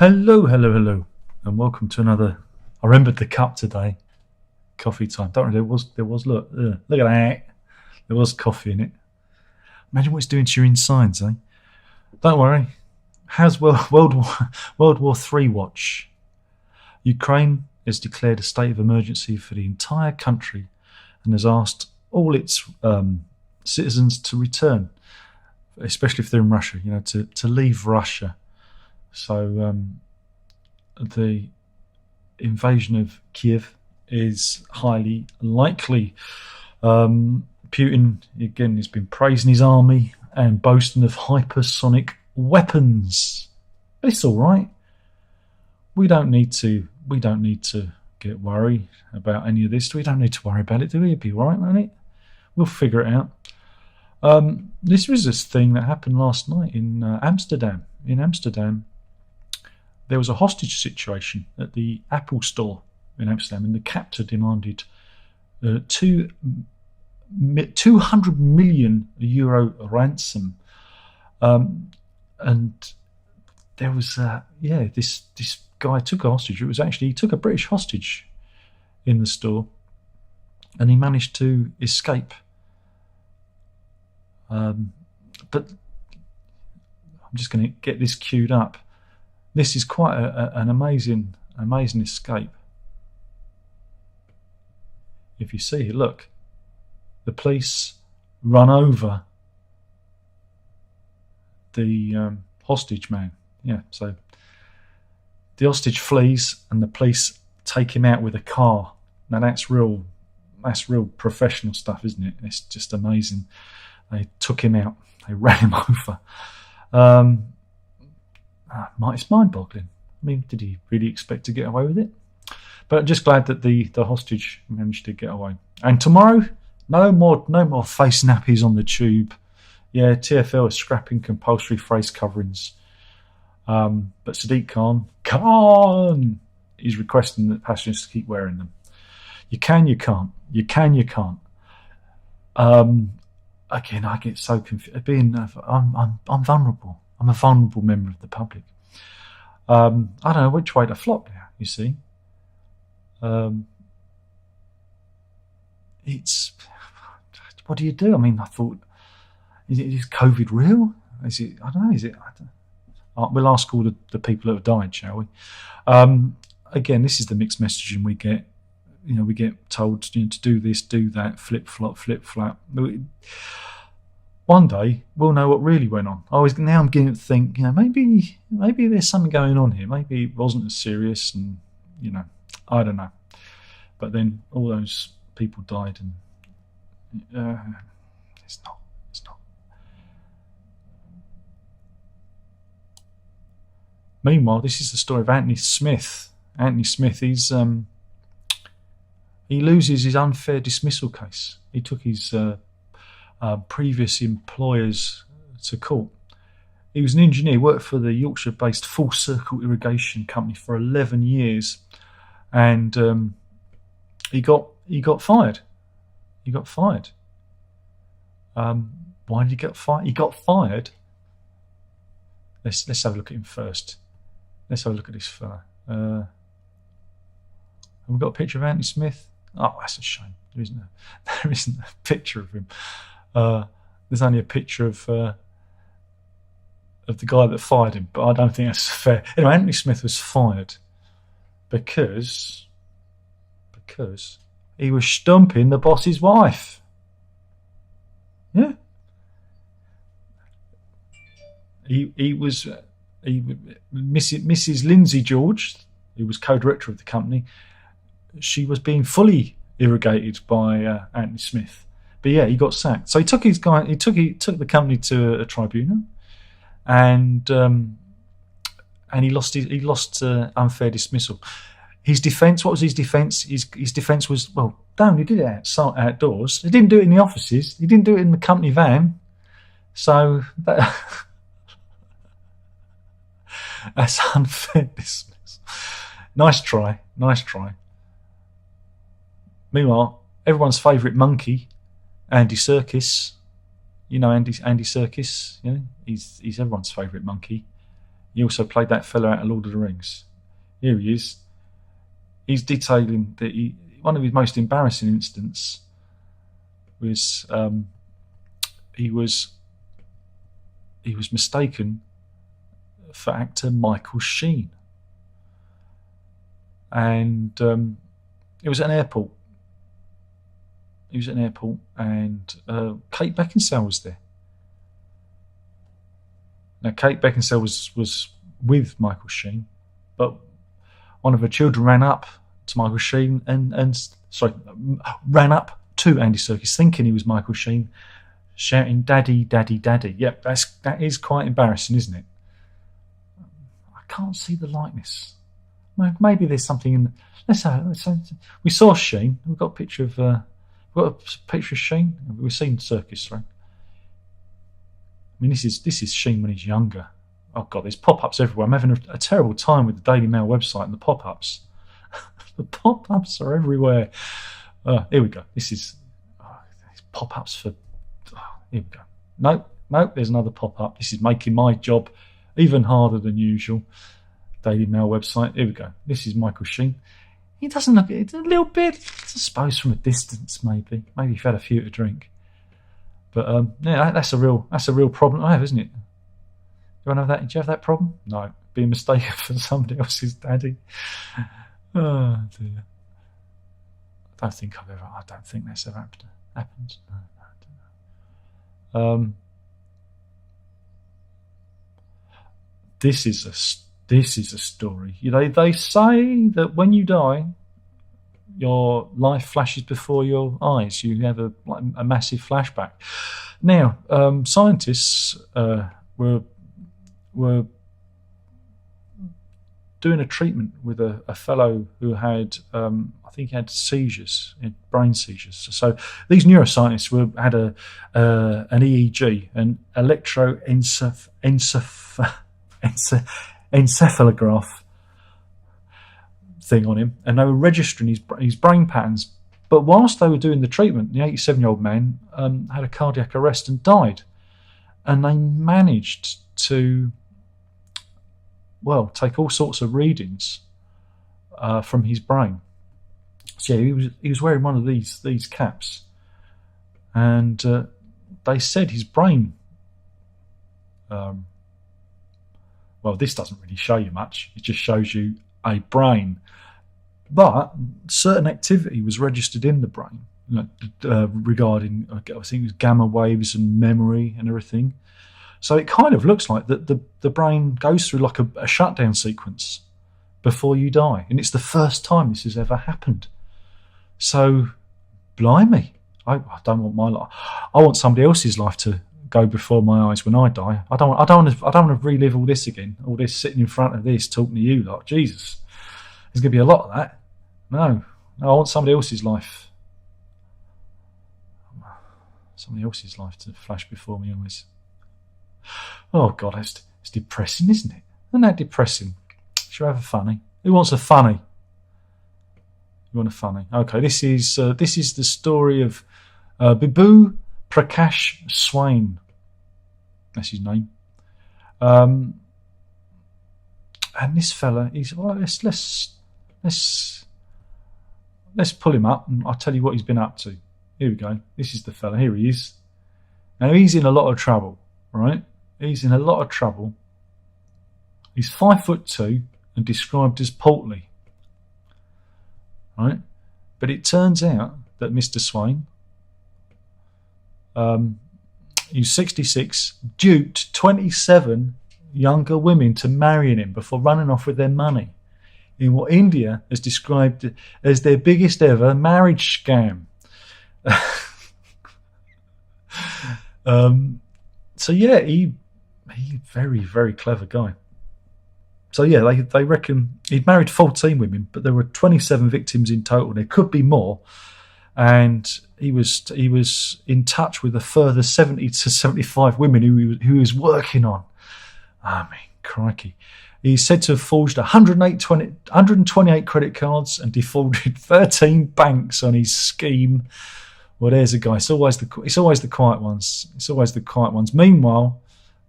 Hello, hello, hello, and welcome to another. I remembered the cup today. Coffee time. Don't worry, there was. Look at that. There was coffee in it. Imagine what it's doing to your insides, eh? Don't worry. How's World War Three watch? Ukraine has declared a state of emergency for the entire country and has asked all its citizens to return, especially if they're in Russia. To leave Russia. So the invasion of Kiev is highly likely. Putin, again, has been praising his army and boasting of hypersonic weapons. But it's all right. We don't need to get worried about any of this. We don't need to worry about it, do we? It'll be all right, won't it? We'll figure it out. This was this thing that happened last night in Amsterdam. In Amsterdam, there was a hostage situation at the Apple store in Amsterdam, and the captor demanded 200 million euro ransom. And there was, this guy took a hostage. He took a British hostage in the store, and he managed to escape. But I'm just going to get this queued up. This is quite an amazing escape. If you see, look, the police run over the hostage man. Yeah, so the hostage flees and the police take him out with a car. Now that's real professional stuff, isn't it? It's just amazing. They took him out. They ran him over. It's mind-boggling. I mean, did he really expect to get away with it? But I'm just glad that the hostage managed to get away. And tomorrow, no more face nappies on the tube. Yeah, TfL is scrapping compulsory face coverings. But Sadiq Khan is requesting that passengers keep wearing them. You can, you can't. You can, you can't. Again, I get so confused. I'm vulnerable. I'm a vulnerable member of the public. I don't know which way to flop now, you see. What do you do? I mean, I thought, is COVID real? Is it? I don't know. Is it? We'll ask all the people that have died, shall we? Again, this is the mixed messaging we get. We get told to do this, do that, flip flop. One day we'll know what really went on. Now I'm beginning to think, maybe there's something going on here. Maybe it wasn't as serious, and I don't know. But then all those people died, and it's not. Meanwhile, this is the story of Anthony Smith. Anthony Smith, he loses his unfair dismissal case. He took his previous employers to court. He was an engineer, worked for the Yorkshire-based Full Circle Irrigation Company for 11 years, and he got fired. He got fired. Why did he get fired? He got fired. Let's have a look at him first. Let's have a look at this fella. Have we got a picture of Anthony Smith? Oh, that's a shame. There isn't a picture of him. There's only a picture of the guy that fired him, but I don't think that's fair. Anyway, Anthony Smith was fired because he was stumping the boss's wife. Yeah. Mrs. Lindsay George, who was co-director of the company, she was being fully irrigated by Anthony Smith. But yeah, he got sacked. So he took his guy. He took the company to a tribunal, and he lost unfair dismissal. His defence. What was his defence? His defence was, well, damn, he did it outdoors. He didn't do it in the offices. He didn't do it in the company van. So that's unfair dismissal. Nice try. Meanwhile, everyone's favourite monkey, Andy Serkis. Andy Serkis. He's everyone's favourite monkey. He also played that fella out of Lord of the Rings. Here he is. He's detailing that one of his most embarrassing incidents was he was mistaken for actor Michael Sheen, and it was at an airport. He was at an airport, and Kate Beckinsale was there. Now, Kate Beckinsale was with Michael Sheen, but one of her children ran up to Michael Sheen ran up to Andy Serkis, thinking he was Michael Sheen, shouting "Daddy, Daddy, Daddy." Yep, that is quite embarrassing, isn't it? I can't see the likeness. Maybe there's something in. We saw Sheen. We've got a picture of. We've got a picture of Sheen. We've seen Serkis, right? I mean, this is Sheen when he's younger. Oh God, there's pop-ups everywhere. I'm having a terrible time with the Daily Mail website and the pop-ups. The pop-ups are everywhere. Here we go. This is pop-ups for. Here we go. No, there's another pop-up. This is making my job even harder than usual. Daily Mail website. Here we go. This is Michael Sheen. He doesn't look it a little bit. I suppose from a distance, maybe you've had a few to drink. But yeah, that's a real problem I have, isn't it? Do you have that? Do you have that problem? No, being mistaken for somebody else's daddy. Oh dear. I don't think that's ever happened. No, I don't know. This is a story. You know, they say that when you die, your life flashes before your eyes. You have a massive flashback. Now, scientists were doing a treatment with a fellow who had, I think, he had seizures, brain seizures. So these neuroscientists had an EEG, an electroencephalograph thing on him, and they were registering his brain patterns. But whilst they were doing the treatment, the 87-year-old man had a cardiac arrest and died. And they managed to, take all sorts of readings from his brain. So yeah, he was wearing one of these caps, and they said his brain. This doesn't really show you much. It just shows you a brain. But certain activity was registered in the brain, regarding, I think it was gamma waves and memory and everything. So it kind of looks like that the brain goes through like a shutdown sequence before you die. And it's the first time this has ever happened. So, blimey, I don't want my life. I want somebody else's life to go before my eyes when I die. I don't want to relive all this again. All this sitting in front of this, talking to you, like Jesus. There's going to be a lot of that. No, I want somebody else's life. Somebody else's life to flash before my eyes. Oh God, it's depressing, isn't it? Isn't that depressing? Should we have a funny? Who wants a funny? You want a funny? Okay, this is the story of Bibhu Prakash Swain. That's his name. And this fella, let's pull him up and I'll tell you what he's been up to. Here we go. This is the fella. Here he is. Now he's in a lot of trouble, right? He's in a lot of trouble. He's 5'2" and described as portly, right? But it turns out that Mr. Swain, he's 66, duped 27 younger women to marrying him before running off with their money in what India has described as their biggest ever marriage scam. So yeah, he very, very clever guy. So yeah, they reckon he'd married 14 women, but there were 27 victims in total. There could be more, and he was in touch with a further 70 to 75 women who he was working on. I mean, crikey. He's said to have forged 128 credit cards and defrauded 13 banks on his scheme. Well, there's a guy. It's always the quiet ones. It's always the quiet ones. Meanwhile,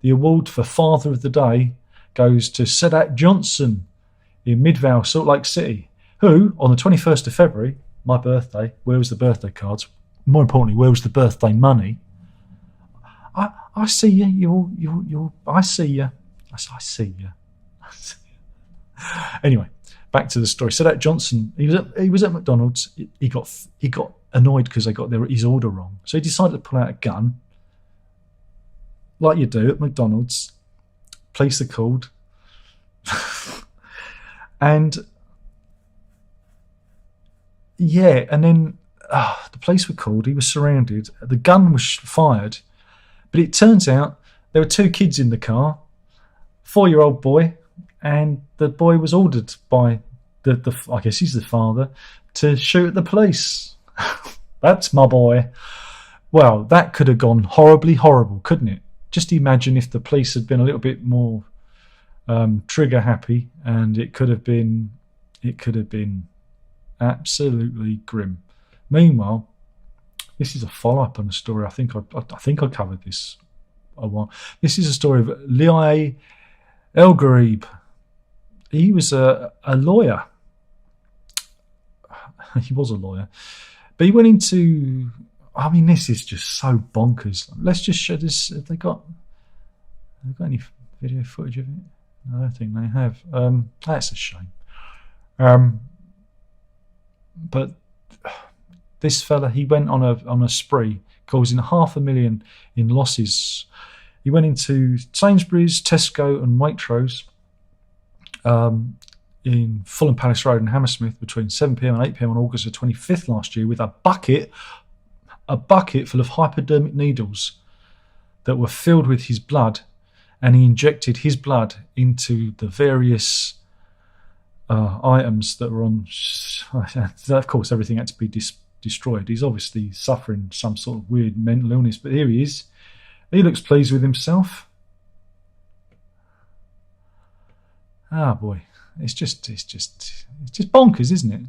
the award for Father of the Day goes to Sadat Johnson in Midvale, Salt Lake City, who, on the 21st of February, my birthday, where was the birthday cards? More importantly, where was the birthday money? I see you. I see you. I see you. Anyway, back to the story. Sadat Johnson, he was at McDonald's. He got annoyed because they got his order wrong. So he decided to pull out a gun, like you do at McDonald's. Police are called, and yeah, and then the police were called. He was surrounded. The gun was fired, but it turns out there were two kids in the car, 4-year-old boy, and the boy was ordered by the I guess he's the father to shoot at the police. That's my boy. Well, that could have gone horribly horrible, couldn't it? Just imagine if the police had been a little bit more trigger happy, and it could have been absolutely grim. Meanwhile, this is a follow-up on a story. I think I covered this a while. This is a story of Liai El-Gharib. He was a lawyer. He was a lawyer, but he went into. I mean, this is just so bonkers. Let's just show this. Have they got any video footage of it? No, I don't think they have. That's a shame. But this fella, he went on a spree, causing $500,000 in losses. He went into Sainsbury's, Tesco, and Waitrose in Fulham Palace Road in Hammersmith between 7 p.m. and 8 p.m. on August the 25th last year with a bucket full of hypodermic needles that were filled with his blood, and he injected his blood into the various items that were on. Of course, everything had to be destroyed. He's obviously suffering some sort of weird mental illness, but here he is. He looks pleased with himself. Ah, boy, it's just bonkers, isn't it?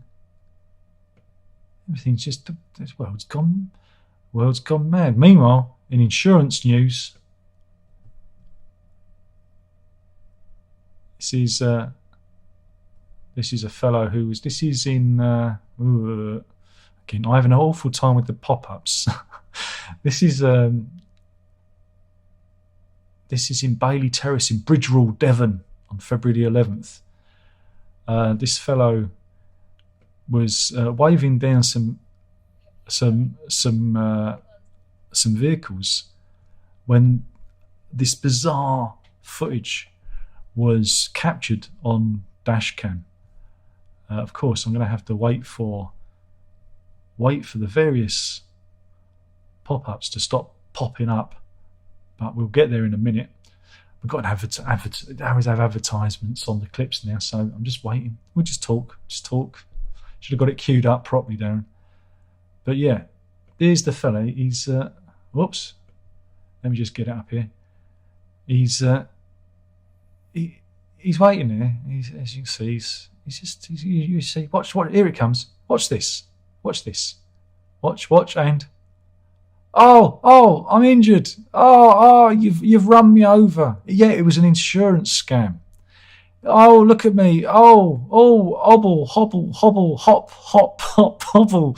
Everything's just this world's gone mad. Meanwhile, in insurance news, this is a fellow who was. This is in. Again, I have an awful time with the pop-ups. This is in Bailey Terrace in Bridgerall, Devon, on February the 11th. This fellow was waving down some vehicles when this bizarre footage was captured on dash cam. Of course, I'm going to have to wait for the various pop-ups to stop popping up, but we'll get there in a minute. We've got to always have advertisements on the clips now, so I'm just waiting. We'll just talk. Should have got it queued up properly, Darren. But yeah, here's the fella. He's whoops. Let me just get it up here. He's waiting there. As you can see, you see. Watch. Here it comes. Watch this. Watch, and oh, I'm injured. Oh, you've run me over. Yeah, it was an insurance scam. Oh, look at me. Oh, hobble, hop, hobble.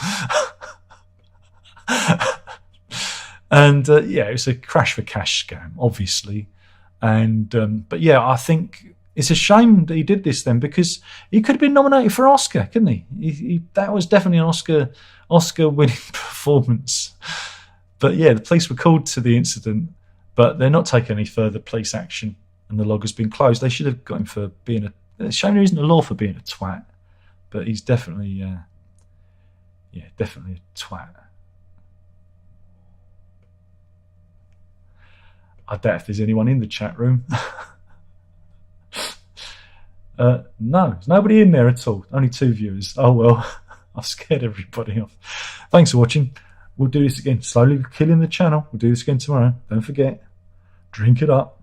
And yeah, it was a crash for cash scam, obviously. And but yeah, I think it's a shame that he did this then, because he could have been nominated for an Oscar, couldn't he? That was definitely an Oscar-winning performance. But yeah, the police were called to the incident, but they're not taking any further police action, and the log has been closed. They should have got him for being a shame there isn't a law for being a twat, but he's definitely, definitely a twat. I doubt if there's anyone in the chat room. No, there's nobody in there at all. Only 2 viewers. Oh well, I've scared everybody off. Thanks for watching. We'll do this again. Slowly killing the channel. We'll do this again tomorrow. Don't forget, drink it up.